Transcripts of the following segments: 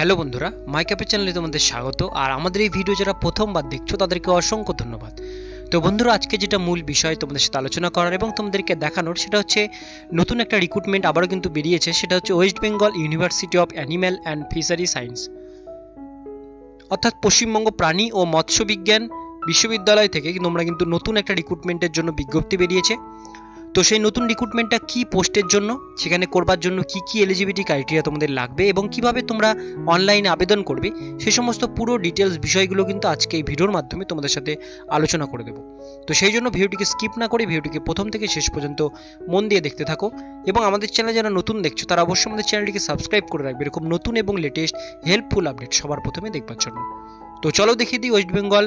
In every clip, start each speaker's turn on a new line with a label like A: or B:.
A: Hello বন্ধুরা, মাইক্যাপের চ্যানেলে তোমাদের স্বাগত। আর আমাদের এই ভিডিও যারা প্রথমবার দেখছো তাদেরকে অসংখ্য ধন্যবাদ। তো বন্ধুরা, আজকে যেটা মূল বিষয় তোমাদের সাথে আলোচনা করার এবং তোমাদেরকে দেখানোর, সেটা হচ্ছে নতুন একটা রিক্রুটমেন্ট আবারও কিন্তু বেরিয়েছে। সেটা হচ্ছে West Bengal university of animal and fishery science, অর্থাৎ পশ্চিমবঙ্গ প্রাণী ও মৎস্য বিজ্ঞান বিশ্ববিদ্যালয় থেকে তোমরা কিন্তু নতুন একটা রিক্রুটমেন্টের জন্য বিজ্ঞপ্তি বেরিয়েছে। তো সেই নতুন রিক্রুটমেন্টটা কি পোস্টের জন্য, সেখানে করবার জন্য কি কি এলিজিবিলিটি ক্রাইটেরিয়া তোমাদের লাগবে এবং কিভাবে তোমরা অনলাইনে আবেদন করবে, সে সমস্ত পুরো ডিটেলস বিষয়গুলো কিন্তু আজকে এই ভিডিওর মাধ্যমে তোমাদের সাথে আলোচনা করে দেবো। তো সেই জন্য ভিডিওটিকে স্কিপ না করে ভিডিওটিকে প্রথম থেকে শেষ পর্যন্ত মন দিয়ে দেখতে থাকো। এবং আমাদের চ্যানেলে যারা নতুন দেখছো তারা অবশ্যই আমাদের চ্যানেলটিকে সাবস্ক্রাইব করে রাখবে এরকম নতুন এবং লেটেস্ট হেল্পফুল আপডেট সবার প্রথমে দেখবার জন্য। তো চলো দেখিয়ে দিই West Bengal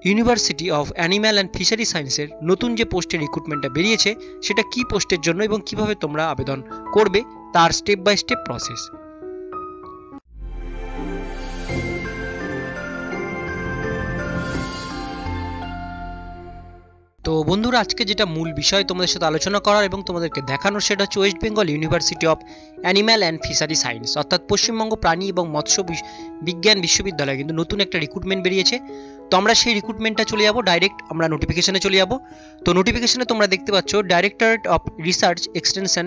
A: university of animal and fishery সায়েন্সের নতুন যে পোস্টের রিক্রুটমেন্টটা বেরিয়েছে সেটা কি পোস্টের জন্য এবং কিভাবে তোমরা আবেদন করবে তার স্টেপ বাই স্টেপ প্রসেস। তো বন্ধুরা, আজকে যেটা মূল বিষয় তোমাদের সাথে আলোচনা করার এবং তোমাদেরকে দেখানোর, সেটা হচ্ছে West Bengal university of animal and fishery science, অর্থাৎ পশ্চিমবঙ্গ প্রাণী এবং মৎস্য বিজ্ঞান বিশ্ববিদ্যালয়ে কিন্তু নতুন একটা রিক্রুটমেন্ট বেরিয়েছে। তো আমরা সেই রিক্রুটমেন্টটা চলে যাবো, ডাইরেক্ট আমরা নোটিফিকেশনে চলে যাবো। তো নোটিফিকেশনে তোমরা দেখতে পাচ্ছ directorate of research extension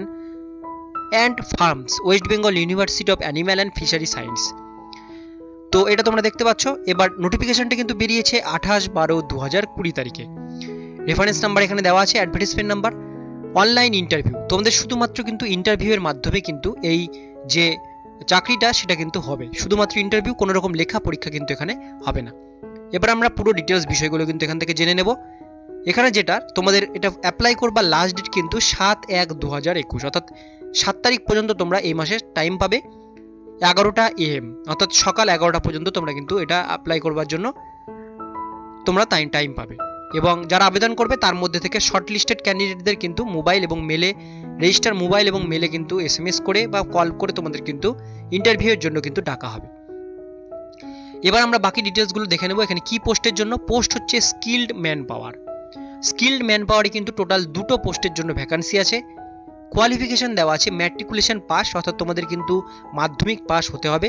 A: and farms, west Bengal university of animal and fishery science. তো এটা তোমরা দেখতে পাচ্ছ। এবার নোটিফিকেশনটা কিন্তু বেরিয়েছে 28/12/2020 তারিখে। রেফারেন্স নাম্বার এখানে দেওয়া আছে, অ্যাডভার্টাইজমেন্ট নাম্বার। অনলাইন ইন্টারভিউ, তোমাদের শুধুমাত্র কিন্তু ইন্টারভিউয়ের মাধ্যমে কিন্তু এই যে চাকরিটা সেটা কিন্তু হবে, শুধুমাত্র ইন্টারভিউ, কোনো রকম লেখা পরীক্ষা কিন্তু এখানে হবে না। এবার আমরা পুরো ডিটেলস বিষয়গুলো কিন্তু এখান থেকে জেনে নেব। এখানে যেটা তোমাদের এটা অ্যাপ্লাই করবার লাস্ট ডেট কিন্তু 7/1/2021, অর্থাৎ 7 তারিখ পর্যন্ত তোমরা এই মাসে টাইম পাবে। 11টা AM, অর্থাৎ সকাল 11টা পর্যন্ত তোমরা কিন্তু এটা অ্যাপ্লাই করবার জন্য তোমরা টাইম পাবে। এবং যারা আবেদন করবে তার মধ্যে থেকে শর্ট লিস্টেড ক্যান্ডিডেটদের কিন্তু মোবাইল এবং মেলে, রেজিস্টার মোবাইল এবং মেলে কিন্তু SMS করে বা কল করে তোমাদের কিন্তু ইন্টারভিউয়ের জন্য কিন্তু ডাকা হবে। এবার আমরা বাকি ডিটেলসগুলো দেখে নেব। এখানে কি পোস্টের জন্য, পোস্ট হচ্ছে skilled man power. Skilled man পাওয়ারে কিন্তু টোটাল 2টো পোস্টের জন্য ভ্যাকান্সি আছে। কোয়ালিফিকেশন দেওয়া আছে ম্যাট্রিকুলেশন পাস, অর্থাৎ তোমাদের কিন্তু মাধ্যমিক পাস হতে হবে।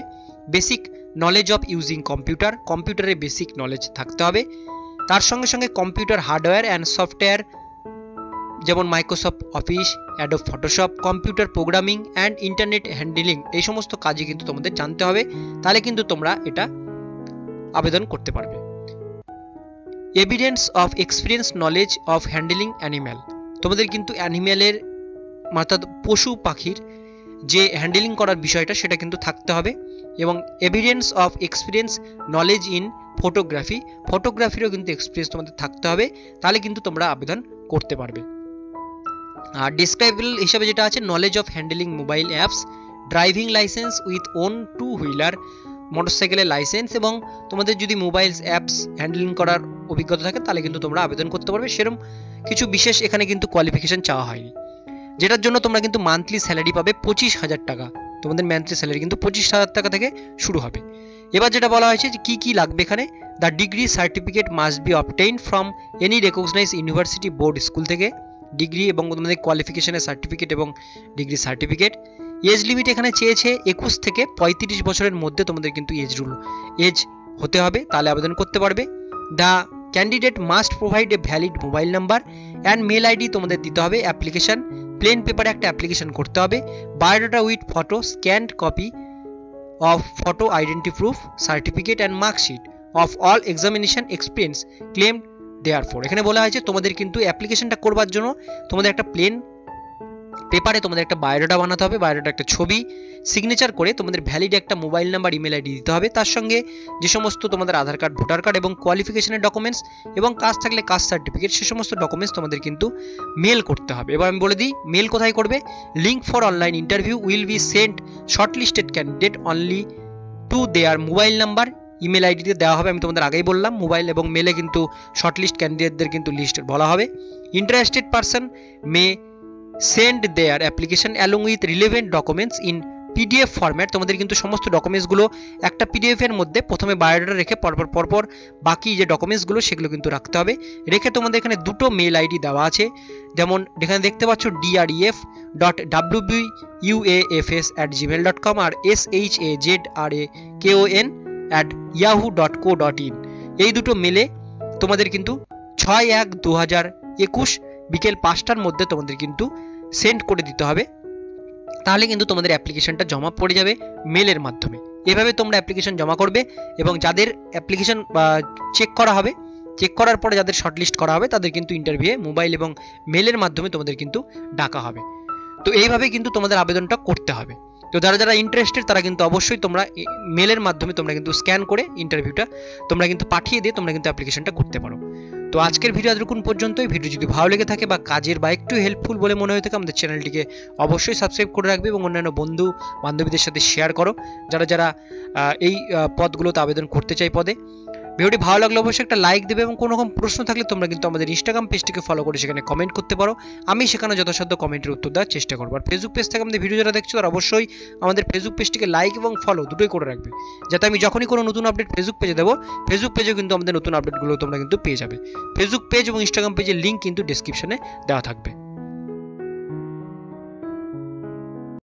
A: Basic knowledge of using computer, কম্পিউটারের বেসিক নলেজ থাকতে হবে। তার সঙ্গে সঙ্গে কম্পিউটার হার্ডওয়্যার অ্যান্ড সফটওয়্যার, যেমন Microsoft office, Adobe Photoshop, computer programming and internet handling, এই সমস্ত কাজে কিন্তু তোমাদের জানতে হবে, তাহলে কিন্তু তোমরা এটা আবেদন করতে পারবে। Evidence of experience knowledge of handling animal, তোমাদের কিন্তু অ্যানিম্যালের অর্থাৎ পশু পাখির যে হ্যান্ডলিং করার বিষয়টা সেটা কিন্তু থাকতে হবে। এবং evidence of experience knowledge in photography, ফটোগ্রাফিরও কিন্তু এক্সপিরিয়েন্স তোমাদের থাকতে হবে, তাহলে কিন্তু তোমরা আবেদন করতে পারবে। আর ডিসক্রাইবেবল হিসাবে যেটা আছে, knowledge of handling mobile apps, driving license with own 2 wheeler মোটরসাইকেলের লাইসেন্স, এবং তোমাদের যদি মোবাইল অ্যাপস হ্যান্ডলিং করার অভিজ্ঞতা থাকে তাহলে কিন্তু তোমরা আবেদন করতে পারবে। সেরকম কিছু বিশেষ এখানে কিন্তু কোয়ালিফিকেশন চাওয়া হয়নি, যেটার জন্য তোমরা কিন্তু মান্থলি স্যালারি পাবে 25,000 টাকা। তোমাদের মান্থলি স্যালারি কিন্তু 25,000 টাকা থেকে শুরু হবে। এবার যেটা বলা হয়েছে যে কি কি লাগবে এখানে, the degree certificate must be obtain from any recognize university board school থেকে ডিগ্রি এবং তোমাদের কোয়ালিফিকেশনের সার্টিফিকেট এবং ডিগ্রি সার্টিফিকেট। এজ লিমিট এখানে চেয়েছে 21 থেকে 35 বছরের মধ্যে তোমাদের কিন্তু এজ হতে হবে, তাহলে আবেদন করতে পারবে। The candidate must provide a valid mobile number and mail ID তোমাদের দিতে হবে। অ্যাপ্লিকেশন প্লেন পেপারে একটা অ্যাপ্লিকেশন করতে হবে। Biodata with photo, scanned copy of photo identity proof, certificate and mark sheet of all examination experience claimed therefore। এখানে বলা হয়েছে তোমাদের কিন্তু অ্যাপ্লিকেশনটা করবার জন্য তোমাদের একটা প্লেন পেপারে তোমাদের একটা বায়োডাটা বানাতে হবে, বায়োডাটা একটা ছবি সিগনেচার করে তোমাদের ভ্যালিড একটা মোবাইল নাম্বার, ইমেল আইডি দিতে হবে। তার সঙ্গে যে সমস্ত তোমাদের আধার কার্ড, ভোটার কার্ড এবং কোয়ালিফিকেশনের ডকুমেন্টস এবং কাজ থাকলে কাস্ট সার্টিফিকেট, সে সমস্ত ডকুমেন্টস তোমাদের কিন্তু মেল করতে হবে। এবার আমি বলে দিই মেল কোথায় করবে। Link for online interview will be sent shortlisted candidate only to their mobile number, email আইডিতে দেওয়া হবে। আমি তোমাদের আগেই বললাম মোবাইল এবং মেলে কিন্তু শর্টলিস্ট ক্যান্ডিডেটদের কিন্তু লিস্ট বলা হবে। Interested person May send their application along with relevant documents in PDF format, তোমাদের কিন্তু সমস্ত ডকুমেন্টসগুলো একটা পিডিএফ এর মধ্যে প্রথমে বায়োডাটা রেখে পরপর বাকি যে ডকুমেন্টসগুলো সেগুলো কিন্তু রাখতে হবে। রেখে তোমাদের এখানে দুটো মেল আইডি দেওয়া আছে, যেমন এখানে দেখতে পাচ্ছ dref.wbuafs@gmail.com আর shazrakon@yahoo.co.in। এই দুটো মেলে তোমাদের কিন্তু 6/1/2021 বিকেল 5টার মধ্যে তোমাদের কিন্তু সেন্ড করে দিতে হবে। তাহলে কিন্তু তোমাদের অ্যাপ্লিকেশনটা জমা পড়ে যাবে মেলের মাধ্যমে। এভাবে তোমরা অ্যাপ্লিকেশন জমা করবে এবং যাদের অ্যাপ্লিকেশন চেক করা হবে, চেক করার পরে যাদের শর্টলিস্ট করা হবে তাদের কিন্তু ইন্টারভিউয়ে মোবাইল এবং মেলের মাধ্যমে তোমাদের কিন্তু ডাকা হবে। তো এইভাবে কিন্তু তোমাদের আবেদনটা করতে হবে। তো যারা ইন্টারেস্টেড তারা কিন্তু অবশ্যই তোমরা মেলের মাধ্যমে তোমরা কিন্তু স্ক্যান করে ইন্টারভিউটা তোমরা কিন্তু পাঠিয়ে দিয়ে তোমরা কিন্তু অ্যাপ্লিকেশনটা করতে পারো। তো আজকের ভিডিও এতটুকুন পর্যন্তই। ভিডিও যদি ভালো লেগে থাকে বা কাজের বা একটু হেল্পফুল বলে মনে হয়ে থাকে আমাদের চ্যানেলটিকে অবশ্যই সাবস্ক্রাইব করে রাখবে এবং অন্যান্য বন্ধু বান্ধবীদের সাথে শেয়ার করো যারা এই পদগুলোতে আবেদন করতে চাই পদে। ভিডিওটি ভালো লাগলে অবশ্যই একটা লাইক দেবে এবং কোনো রকম প্রশ্ন থাকলে তোমরা কিন্তু আমাদের ইনস্টাগ্রাম পেজটিকে ফলো করে সেখানে কমেন্ট করতে পারো। আমি সেখানে যথাসাধ্য কমেন্টের উত্তর দেওয়ার চেষ্টা করবো। আর ফেসবুক পেজ থেকে আমাদের ভিডিও যারা দেখছো তারা অবশ্যই আমাদের ফেসবুক পেজটিকে লাইক এবং ফলো দুটোই করে রাখবে, যাতে আমি যখনই কোনো নতুন আপডেট ফেসবুক পেজে দেবো, ফেসবুক পেজেও কিন্তু আমাদের নতুন আপডেটগুলো তোমরা কিন্তু পেয়ে যাবে। ফেসবুক পেজ এবং ইনস্টাগ্রাম পেজের লিঙ্ক কিন্তু ডেসক্রিপশনে দেওয়া থাকবে।